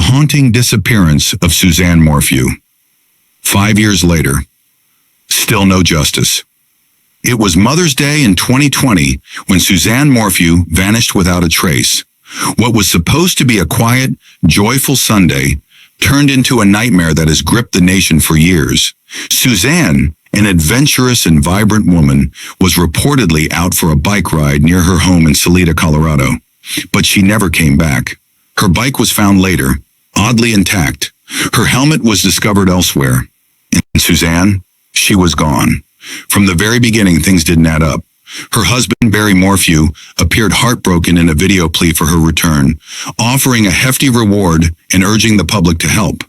haunting disappearance of Suzanne Morphew. 5 years later, still no justice. It was Mother's Day in 2020 when Suzanne Morphew vanished without a trace. What was supposed to be a quiet, joyful Sunday turned into a nightmare that has gripped the nation for years. Suzanne, an adventurous and vibrant woman, was reportedly out for a bike ride near her home in Salida, Colorado. But she never came back. Her bike was found later, oddly intact. Her helmet was discovered elsewhere. And Suzanne, she was gone. From the very beginning, things didn't add up. Her husband, Barry Morphew, appeared heartbroken in a video plea for her return, offering a hefty reward and urging the public to help.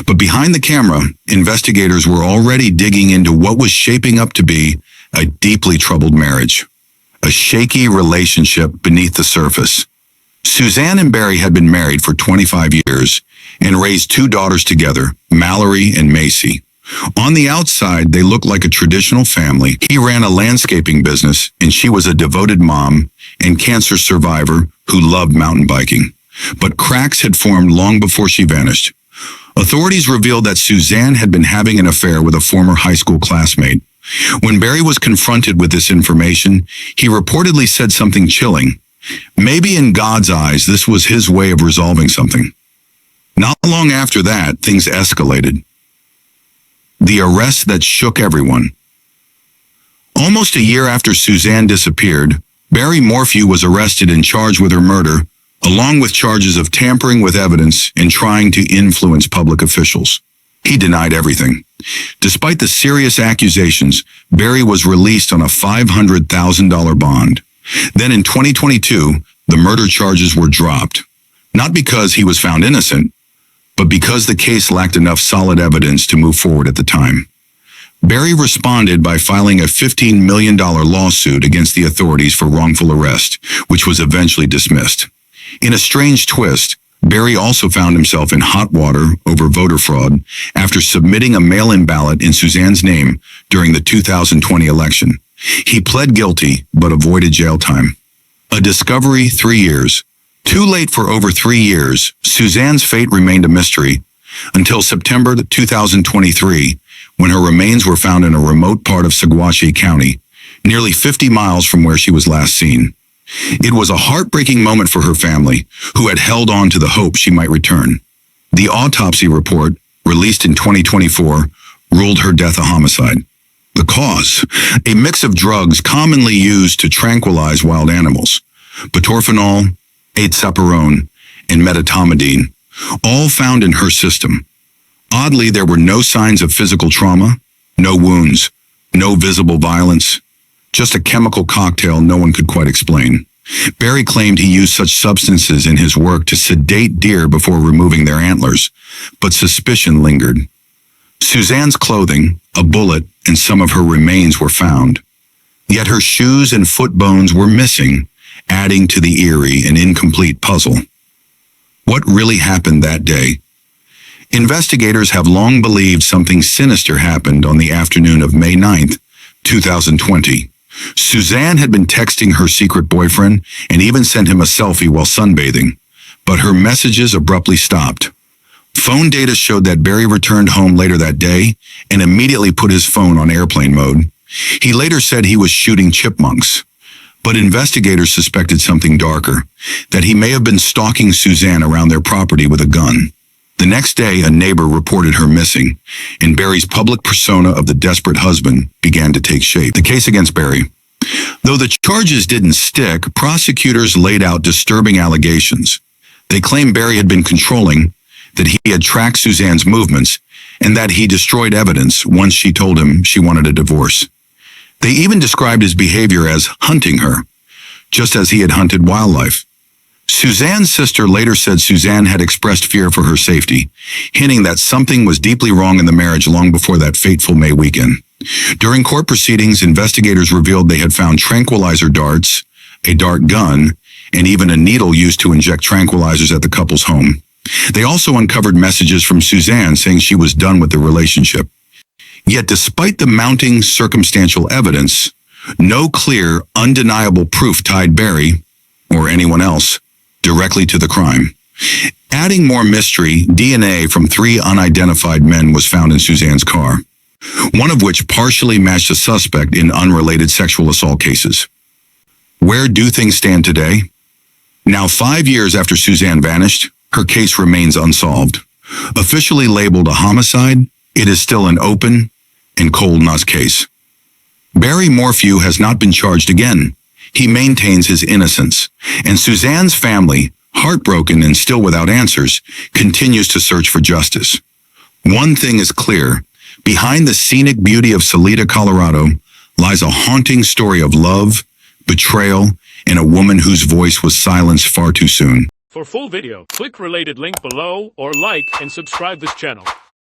But behind the camera, investigators were already digging into what was shaping up to be a deeply troubled marriage. A shaky relationship beneath the surface. Suzanne and Barry had been married for 25 years and raised 2 daughters together, Mallory and Macy. On the outside, they looked like a traditional family. He ran a landscaping business, and she was a devoted mom and cancer survivor who loved mountain biking. But cracks had formed long before she vanished. Authorities revealed that Suzanne had been having an affair with a former high school classmate. When Barry was confronted with this information, he reportedly said something chilling. Maybe in God's eyes, this was his way of resolving something. Not long after that, things escalated. The arrest that shook everyone. Almost a year after Suzanne disappeared, Barry Morphew was arrested and charged with her murder, along with charges of tampering with evidence and trying to influence public officials. He denied everything. Despite the serious accusations, Barry was released on a $500,000 bond. Then in 2022, the murder charges were dropped. Not because he was found innocent, but because the case lacked enough solid evidence to move forward at the time. Barry responded by filing a $15 million lawsuit against the authorities for wrongful arrest, which was eventually dismissed. In a strange twist, Barry also found himself in hot water over voter fraud after submitting a mail-in ballot in Suzanne's name during the 2020 election. He pled guilty, but avoided jail time. A discovery 3 years. Too late for over 3 years, Suzanne's fate remained a mystery until September 2023, when her remains were found in a remote part of Saguache County, nearly 50 miles from where she was last seen. It was a heartbreaking moment for her family, who had held on to the hope she might return. The autopsy report, released in 2024, ruled her death a homicide. The cause, a mix of drugs commonly used to tranquilize wild animals, butorphanol, atesaparone, and medetomidine, all found in her system. Oddly, there were no signs of physical trauma, no wounds, no visible violence, just a chemical cocktail no one could quite explain. Barry claimed he used such substances in his work to sedate deer before removing their antlers, but suspicion lingered. Suzanne's clothing, a bullet, and some of her remains were found. Yet her shoes and foot bones were missing, adding to the eerie and incomplete puzzle. What really happened that day? Investigators have long believed something sinister happened on the afternoon of May 9th, 2020. Suzanne had been texting her secret boyfriend and even sent him a selfie while sunbathing, but her messages abruptly stopped. Phone data showed that Barry returned home later that day and immediately put his phone on airplane mode. He later said he was shooting chipmunks, but investigators suspected something darker, that he may have been stalking Suzanne around their property with a gun. The next day, a neighbor reported her missing, and Barry's public persona of the desperate husband began to take shape. The case against Barry. Though the charges didn't stick, prosecutors laid out disturbing allegations. They claimed Barry had been controlling, that he had tracked Suzanne's movements, and that he destroyed evidence once she told him she wanted a divorce. They even described his behavior as hunting her, just as he had hunted wildlife. Suzanne's sister later said Suzanne had expressed fear for her safety, hinting that something was deeply wrong in the marriage long before that fateful May weekend. During court proceedings, investigators revealed they had found tranquilizer darts, a dart gun, and even a needle used to inject tranquilizers at the couple's home. They also uncovered messages from Suzanne saying she was done with the relationship. Yet despite the mounting circumstantial evidence, no clear, undeniable proof tied Barry, or anyone else, directly to the crime. Adding more mystery, DNA from 3 unidentified men was found in Suzanne's car, one of which partially matched a suspect in unrelated sexual assault cases. Where do things stand today? Now 5 years after Suzanne vanished, her case remains unsolved. Officially labeled a homicide, it is still an open and cold case. Barry Morphew has not been charged again. He maintains his innocence, and Suzanne's family, heartbroken and still without answers, continues to search for justice. One thing is clear: behind the scenic beauty of Salida, Colorado, lies a haunting story of love, betrayal, and a woman whose voice was silenced far too soon. For full video, click related link below or like and subscribe this channel.